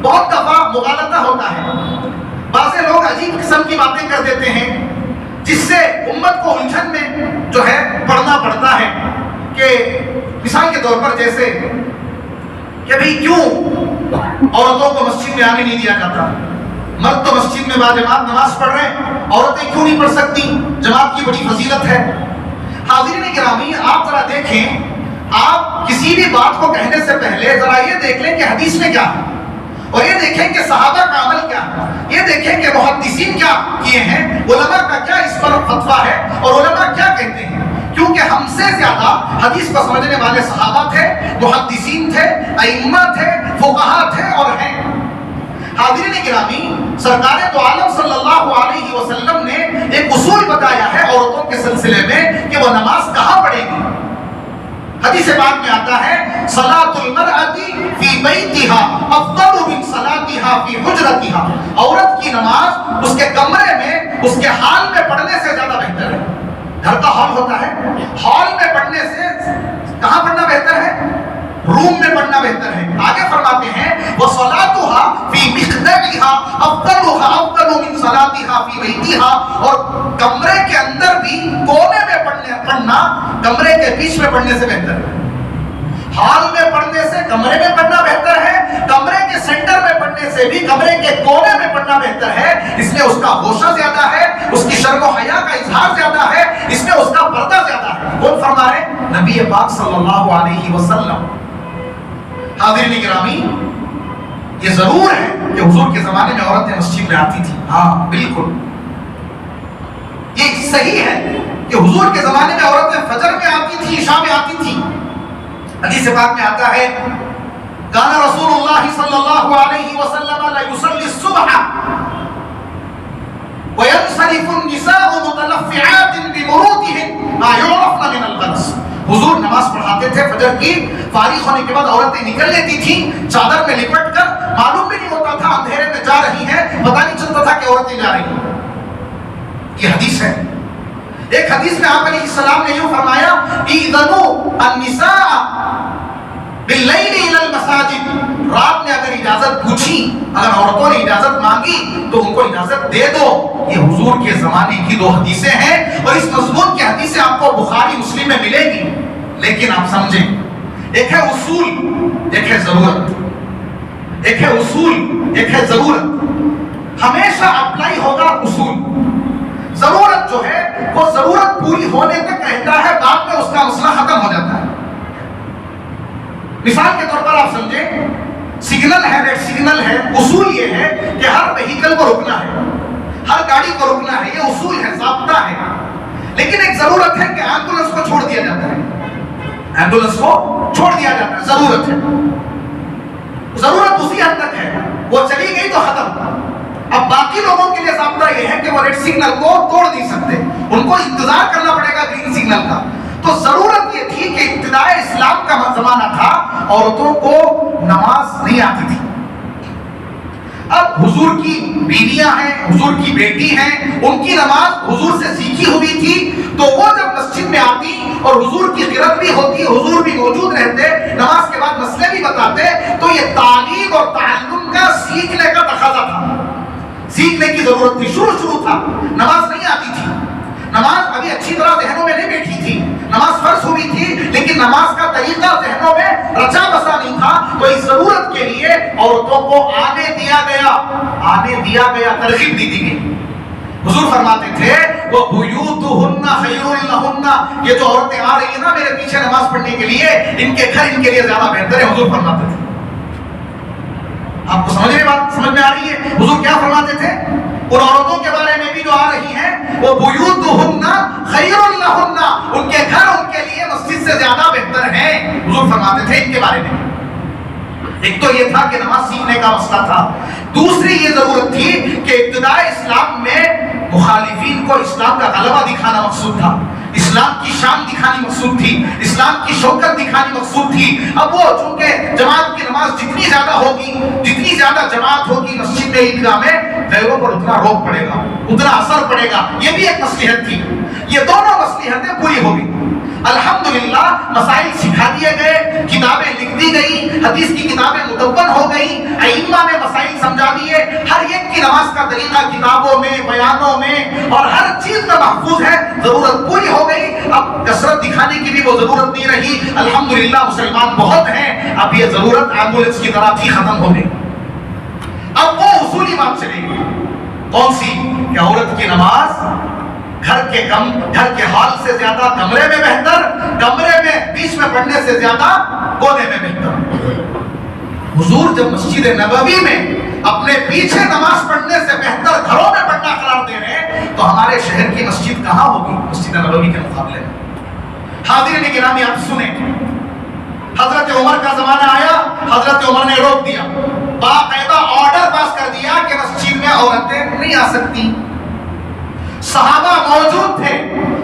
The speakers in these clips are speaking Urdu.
بہت دفعہ مغالطہ ہوتا ہے، بعض لوگ عجیب قسم کی باتیں کر دیتے ہیں جس سے امت کو الجھن میں جو ہے پڑنا پڑتا ہے، کہ مثال کے طور پر جیسے کہ بھئی کیوں عورتوں کو مسجد میں آنے نہیں دیا جاتا؟ مرد تو مسجد میں باجماعت نماز پڑھ رہے ہیں، عورتیں کیوں نہیں پڑھ سکتی؟ جماعت کی بڑی فضیلت ہے۔ حاضرین گرامی، آپ ذرا دیکھیں، آپ کسی بھی بات کو کہنے سے پہلے ذرا یہ دیکھ لیں کہ حدیث میں کیا ہے، اور یہ دیکھیں کہ صحابہ کا عمل کیا ہے، یہ دیکھیں کہ محدثین کیا کیے ہیں، علماء کا کیا اس پر فتویٰ ہے اور علماء کیا کہتے ہیں، کیونکہ ہم سے زیادہ حدیث کو سمجھنے والے صحابہ تھے، محدثین تھے، ائمہ تھے، فقہاء تھے اور ہیں۔ حاضرین گرامی، سرکار دو عالم صلی اللہ علیہ وسلم نے ایک اصول بتایا ہے عورتوں کے سلسلے میں کہ وہ نماز کہاں پڑھے گی۔ حدیث پاک میں آتا ہے صلاۃ المرأۃ فی بیتھا افضل من صلاتها فی حجرتها، عورت کی نماز اس کے کمرے میں، اس کے ہال میں پڑھنے سے زیادہ بہتر ہے۔ گھر کا ہال ہوتا ہے، ہال میں پڑھنے سے کہاں پڑھنا بہتر ہے؟ روم میں پڑھنا بہتر ہے۔ آگے فرماتے ہیں وصلاتها فی مخدعها افضل من صلاتها فی بیتھا، اور کمرے کے اندر بھی کونے میں پڑھنا کمرے کے بیچ میں پڑھنے سے بہتر ہے۔ ہال میں پڑھنے سے کمرے میں پڑھنا بہتر ہے، کمرے کے سینٹر میں پڑھنے سے بھی کمرے کے کونے میں پڑھنا بہتر ہے۔ اس میں اس کا ہوشہ زیادہ ہے، اس کی شرم و حیا کا اظہار زیادہ ہے، اس میں اس کا پردہ زیادہ ہے۔ کون فرما رہے؟ نبی پاک صلی اللہ علیہ وسلم۔ حاضرین گرامی، یہ ضرور ہے کہ حضور کے زمانے میں عورتیں مسجد میں آتی تھی، ہاں بالکل یہ صحیح ہے کہ حضور کے زمانے میں عورتیں فجر میں آتی تھی، عشاء میں آتی تھی۔ حدیث پاک میں آتا ہے کان رسول اللہ صلی اللہ علیہ وسلم لا یصلی الصبح وینصرف النساء متلفعات بمروطهن ما يعرفن من الغلس، حضور نماز پڑھاتے تھے فجر کی، فارغ ہونے کے بعد عورتیں نکل لیتی تھیں چادر میں لپٹ کر، معلوم بھی نہیں ہوتا تھا اندھیرے میں جا رہی ہیں، پتہ نہیں چلتا تھا کہ عورتیں جا رہی ہیں۔ یہ حدیث ہے۔ ایک حدیث میں آپ علیہ السلام نے یوں فرمایا اِذَنُوا النِّسَاءَ بِاللَّيْلِ إِلَى الْمَسَاجِدِ، رات میں اگر اجازت پوچھی، اگر عورتوں نے اجازت مانگی تو ان کو اجازت دے دو۔ یہ حضور کے زمانے کی دو حدیثیں ہیں، اور اس مضمون کی حدیثیں آپ کو بخاری مسلم میں ملے گی۔ لیکن آپ سمجھیں، ایک ہے اصول، ایک ہے ضرورت، ایک ہے اصول، ایک ہے ضرورت۔ ہمیشہ اپلائی ہوگا اصول، ضرورت جو ہے وہ ضرورت پوری ہونے تک رہتا ہے، بعد میں اس کا مسئلہ ختم ہو جاتا ہے۔ مثال کے طور پر آپ سمجھیں، سگنل ہے، ریڈ سگنل ہے، اصول یہ ہے کہ ہر وہیکل کو روکنا ہے، ہر گاڑی کو روکنا ہے، یہ اصول ہے، ضابطہ ہے۔ لیکن ایک ضرورت ہے کہ ایمبولینس کو چھوڑ دیا جاتا ہے، ایمبولینس کو چھوڑ دیا جاتا ہے، ضرورت ہے۔ ضرورت اسی حد تک ہے، وہ چلی گئی تو ختم۔ اب باقی لوگوں کے لیے ضابطہ یہ ہے کہ وہ ریڈ سگنل کو توڑ نہیں سکتے، ان کو انتظار کرنا پڑے گا گرین سگنل کا۔ تو ضرورت یہ تھی کہ ابتدائے اسلام کا زمانہ تھا، عورتوں کو نماز نہیں آتی تھی۔ اب حضور کی بیویاں ہیں، حضور کی بیٹی ہیں، ان کی نماز حضور سے سیکھی ہوئی تھی، تو وہ جب مسجد میں آتی اور حضور کی قرات بھی ہوتی، حضور بھی موجود رہتے، نماز کے بعد مسئلے بھی بتاتے، تو یہ تعلیم اور تعلم کا سیکھنے کا تقاضا تھا، سیکھنے کی ضرورت تھی۔ شروع تھا، نماز نہیں آتی تھی، نماز ابھی اچھی طرح ذہنوں میں نہیں بیٹھی تھی، نماز فرض ہوئی تھی لیکن نماز کا طریقہ ذہنوں میں رچا بسا نہیں تھا، تو اس ضرورت کے لیے عورتوں کو آنے دیا گیا، ترغیب دی گئی۔ حضور فرماتے تھے وَبُيُوتُهُنَّ خَيْرٌ لَهُنَّ، یہ جو عورتیں آ رہی ہیں نا میرے پیچھے نماز پڑھنے کے لیے، ان کے گھر ان کے لیے زیادہ بہتر ہے، حضور فرماتے تھے۔ آپ کو سمجھ میں آ رہی ہے حضور کیا فرماتے تھے؟ ان عورتوں کے بارے میں بھی جو آ رہی ہیں، وہ بُيُوتُهُنَّ خَيْرٌ لَهُنَّ، ان کے گھر ان کے لیے مسجد سے زیادہ بہتر ہیں، حضور فرماتے تھے ان کے بارے میں۔ ایک تو یہ تھا کہ نماز سیکھنے کا مسئلہ تھا، دوسری یہ ضرورت تھی کہ ابتدائے اسلام میں مخالفین کو اسلام کا غلبہ دکھانا مقصود تھا، اسلام کی شان دکھانی مقصود تھی، اسلام کی شوکت دکھانی مقصود تھی۔ اب وہ چونکہ جماعت کی نماز جتنی زیادہ ہوگی، جتنی زیادہ جماعت ہوگی مسجد میں، عیدگاہ میں، غیروں پر اتنا روک پڑے گا، اتنا اثر پڑے گا، یہ بھی ایک مصلحت تھی۔ یہ دونوں مصلحتیں پوری ہوگی۔ الحمدللہ مسائل سکھا دیے گئے، کتابیں لکھ دی گئی، حدیث کی کتابیں مدون ہو گئی، ائمہ نے مسائل سمجھا دیے، ہر ایک کی نماز کا طریقہ کتابوں میں، بیانوں میں اور ہر چیز میں محفوظ ہے، ضرورت پوری ہو گئی، اب کثرت دکھانے کی بھی وہ ضرورت نہیں رہی، الحمدللہ مسلمان بہت ہیں، اب یہ ضرورت ایمبولینس کی طرح تھی ختم ہو گئی۔ اب وہ اصولی بات چلے گی، کون سی؟ کہ عورت کی نماز گھر کے حال سے زیادہ کمرے میں بہتر، کمرے میں بیچ میں پڑھنے سے زیادہ کونے میں بہتر۔ حضور جب مسجد نبوی میں اپنے پیچھے نماز پڑھنے سے بہتر گھروں میں پڑھنا قرار دے رہے ہیں تو ہمارے شہر کی مسجد کہاں ہوگی مسجد نبوی کے مقابلے میں؟ حاضرین گرامی آپ سنیں، حضرت عمر کا زمانہ آیا، حضرت عمر نے روک دیا، باقاعدہ آرڈر پاس کر دیا کہ مسجد میں عورتیں نہیں آ سکتی۔ صحابہ موجود تھے،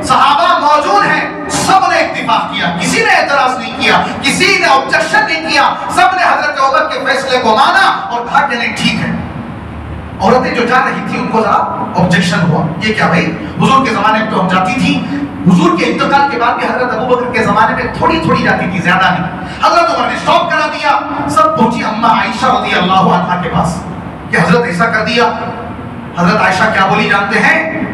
صحابہ موجود ہیں، سب نے اتفاق کیا، کسی نے اعتراض نہیں کیا، کسی نے آبجیکشن نہیں کیا، سب نے حضرت عمر کے فیصلے کو مانا اور کہا کہ نہیں ٹھیک ہے۔ عورتیں جو جا رہی تھی ان کو ذرا آبجیکشن ہوا، یہ کیا بھائی، حضور کے زمانے میں تو ہم جاتی تھی، حضور کے انتقال کے بعد بھی حضرت ابوبکر کے زمانے میں تھوڑی تھوڑی جاتی تھی، زیادہ نہیں۔ حضرت عمر نے اسٹاپ کرا دیا، سب پہنچی اماں عائشہ رضی اللہ عنہا کے پاس کہ حضرت ایسا کر دیا۔ حضرت عائشہ کیا بولی جانتے ہیں؟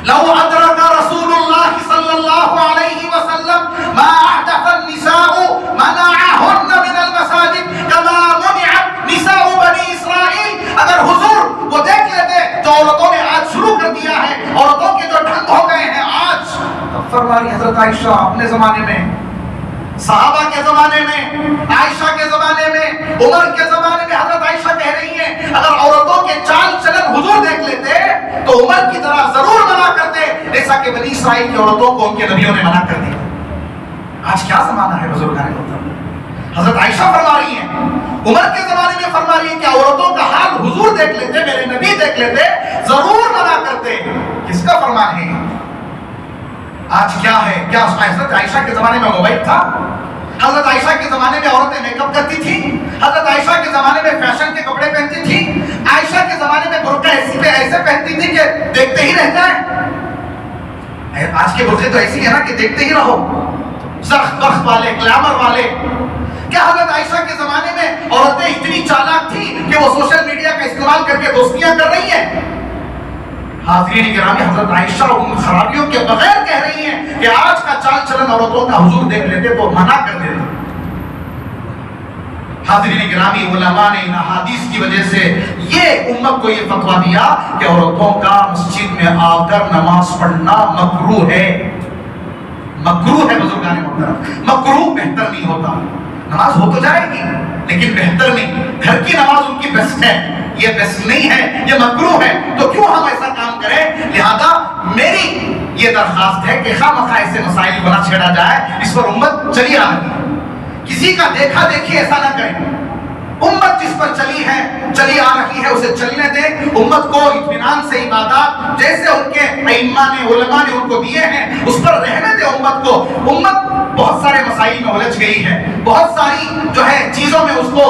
لو ادرک رسول اللہ صلی اللہ علیہ وسلم ما احدث النساء منعهن من المساجد كما منعت نساء بنی اسرائیل، اگر حضور وہ دیکھ لیتے جو عورتوں نے آج شروع کر دیا ہے، عورتوں کے جو ڈھنگ ہو گئے ہیں آج، تب فرمانی حضرت عائشہ اپنے زمانے میں، صحابہ کے زمانے میں، عائشہ کے زمانے میں، عمر کے زمانے میں، حضرت عائشہ کہہ رہی ہیں اگر عورتوں کے چال چلن حضور دیکھ لیتے تو عمر کی طرح ضرور منع کرتے، جیسا کہ بنی اسرائیل کی عورتوں کو ان کے نبیوں نے منع کر دیا۔ آج کیا زمانہ ہے بزرگان محترم؟ حضرت عائشہ فرما رہی ہیں، عمر کے زمانے میں فرما رہی ہیں کہ عورتوں کا حال حضور دیکھ لیتے، میرے نبی دیکھ لیتے، ضرور منع کرتے۔ کس کا فرمان ہے؟ آج کیا ہے؟ کیا حضرت عائشہ کے زمانے میں موبائل تھا؟ حضرت عائشہ کے زمانے میں عورتیں میک اپ کرتی تھی؟ حضرت عائشہ کے زمانے میں فیشن کے کپڑے پہنتی تھی؟ عائشہ کے زمانے میں برقع ایسے پہنتی تھی کہ دیکھتے ہی رہ جائیں؟ آج کے برقعے تو ایسی ہیں نا کہ دیکھتے ہی رہو، زخ بخ والے، گلیمر والے۔ کیا حضرت عائشہ کے زمانے میں عورتیں اتنی چالاک تھی کہ وہ سوشل میڈیا کا استعمال کر کے دوستیاں کر رہی ہیں؟ حاضرین گرامی، حضرت عائشہ ان خرابیوں کے بغیر کہہ رہی ہیں کہ آج کا چال چلن عورتوں کا حضور دیکھ لیتے تو منع کر دیتے۔ حاضرین گرامی، علماء نے ان احادیث کی وجہ سے یہ امت کو یہ فتویٰ دیا کہ عورتوں کا مسجد میں آ کر نماز پڑھنا مکروہ ہے، مکروہ ہے بزرگان محترم، مکروہ بہتر نہیں ہوتا۔ نماز ہو تو جائے گی لیکن بہتر نہیں، گھر کی نماز ان کی بیسٹ ہے، یہ بیسٹ نہیں ہے، یہ مکروہ ہے، تو کیوں ہم ایسا کام کریں؟ لہذا میری یہ درخواست ہے کہ خواہ مخواہ ایسے مسائل کو نہ چھیڑا جائے، اس پر امت چلی آ رہی ہے، کسی کا دیکھا دیکھی ایسا نہ کریں، امت جس پر چلی آ رہی ہے اسے چلنے دیں، امت کو اطمینان سے عبادات جیسے ان کے ائمہ نے، علماء نے ان کو دیے ہیں اس پر رہنے دیں امت کو۔ امت بہت سارے مسائل میں الجھ گئی ہے، بہت ساری جو ہے چیزوں میں اس کو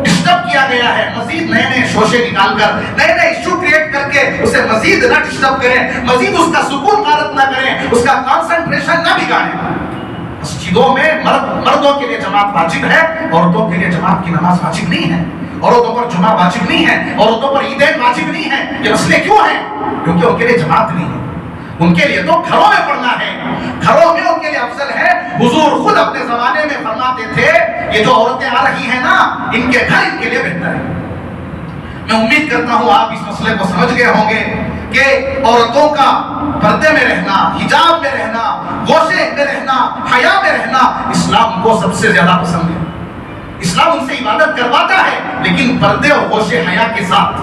ڈسٹرب کیا گیا ہے، مزید نئے شوشے نکال کر، نئے ایشو کریٹ کر کے اسے مزید نہ ڈسٹرب کریں، مزید اس کا سکون غارت نہ کریں، اس کا کانسنٹریشن نہ بگاڑیں۔ مسجدوں میں مردوں کے لیے جماعت واجب ہے، عورتوں کے لیے جماعت کی نماز واجب نہیں ہے، عورتوں پر جمعہ واجب نہیں ہے، عورتوں پر عیدین واجب نہیں ہے۔ یہ مسئلے کیوں ہیں؟ کیونکہ ان کے لیے جماعت نہیں ہے، ان کے لیے تو گھروں میں پڑھنا ہے، گھروں میں ان کے لیے افضل ہے۔ حضور خود اپنے زمانے میں فرماتے تھے یہ جو عورتیں آ رہی ہیں نا، ان کے گھر ان کے لیے بہتر ہے۔ میں امید کرتا ہوں آپ اس مسئلے کو سمجھ گئے ہوں گے کہ عورتوں کا پردے میں رہنا، حجاب میں رہنا، گوشے میں رہنا، حیا میں رہنا اسلام کو سب سے زیادہ پسند ہے۔ اسلام ان سے عبادت کرواتا ہے لیکن پردے اور گوشے حیا کے ساتھ،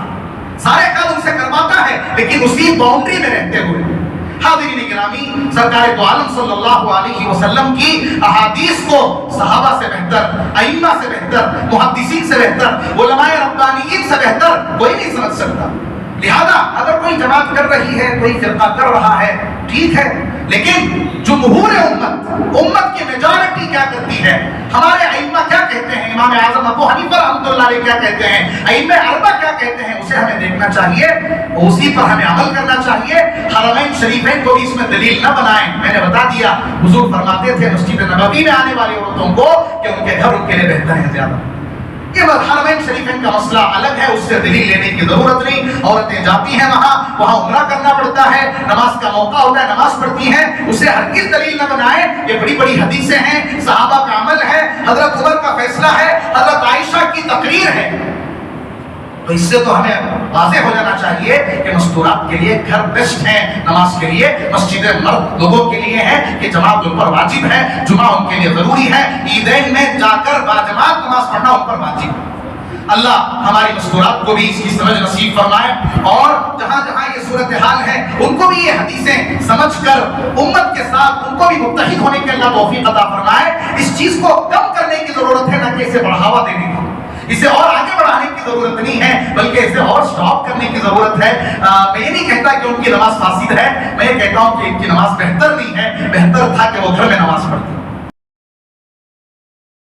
سارے کام ان سے کرواتا ہے لیکن اسی باؤنڈری میں رہتے ہوئے۔ حاضرین گرامی، سرکار دو عالم صلی اللہ علیہ وسلم کی احادیث کو صحابہ سے بہتر، ائمہ سے بہتر، محدثین سے بہتر، علماء ربانیین سے بہتر کوئی نہیں سمجھ سکتا۔ لہذا اگر کوئی جماعت کر رہی ہے، کوئی فرقہ کر رہا ہے، ٹھیک ہے، لیکن جمہور امت کی میجارٹی کیا کرتی ہے، ہمارے ائمہ کیا کہتے ہیں، امام اعظم ابو حنیفہ رحمۃ اللہ علیہ کیا کہتے ہیں، ائمہ اربعہ کیا کہتے ہیں، اسے ہمیں دیکھنا چاہیے، اسی پر ہمیں عمل کرنا چاہیے۔ حرمین شریفین کو بھی اس میں دلیل نہ بنائیں۔ میں نے بتا دیا، حضور فرماتے تھے مسجد نبوی میں آنے والی عورتوں کو کہ ان کے گھر ان کے لیے بہتر ہے زیادہ۔ یہ حرمین شریفین کا مسئلہ الگ ہے، اس سے دلیل لینے کی ضرورت نہیں۔ عورتیں جاتی ہیں وہاں عمرہ کرنا پڑتا ہے، نماز کا موقع ہوتا ہے، نماز پڑھتی ہیں، اسے ہرگز دلیل نہ بنائیں۔ یہ بڑی بڑی حدیثیں ہیں، صحابہ کا عمل ہے، حضرت عمر کا فیصلہ ہے، حضرت عائشہ کی تقریر ہے۔ تو اس سے تو ہمیں واضح ہو جانا چاہیے کہ مستورات کے لیے گھر بیسٹ ہیں، نماز کے لیے مسجد مرد لوگوں کے لیے ہے کہ جماعت ان پر واجب ہے، جمعہ ان کے لیے ضروری ہے، عیدین میں جا کر باجماعت نماز پڑھنا ان پر واجب ہے۔ اللہ ہماری مستورات کو بھی اس کی سمجھ نصیب فرمائے، اور جہاں جہاں یہ صورتحال ہے ان کو بھی یہ حدیثیں سمجھ کر امت کے ساتھ ان کو بھی متحد ہونے کے اللہ توفیق عطا فرمائے۔ اس چیز کو کم کرنے کی ضرورت ہے، نہ کہ اسے بڑھاوا دینے کی، اسے اور آگے بڑھانے کی ضرورت نہیں ہے، بلکہ اسے اور سٹاپ کرنے کی ضرورت ہے۔ میں یہ نہیں کہتا کہ ان کی نماز فاسد ہے، میں یہ کہتا ہوں کہ ان کی نماز بہتر نہیں ہے، بہتر تھا کہ وہ گھر میں نماز پڑھتے۔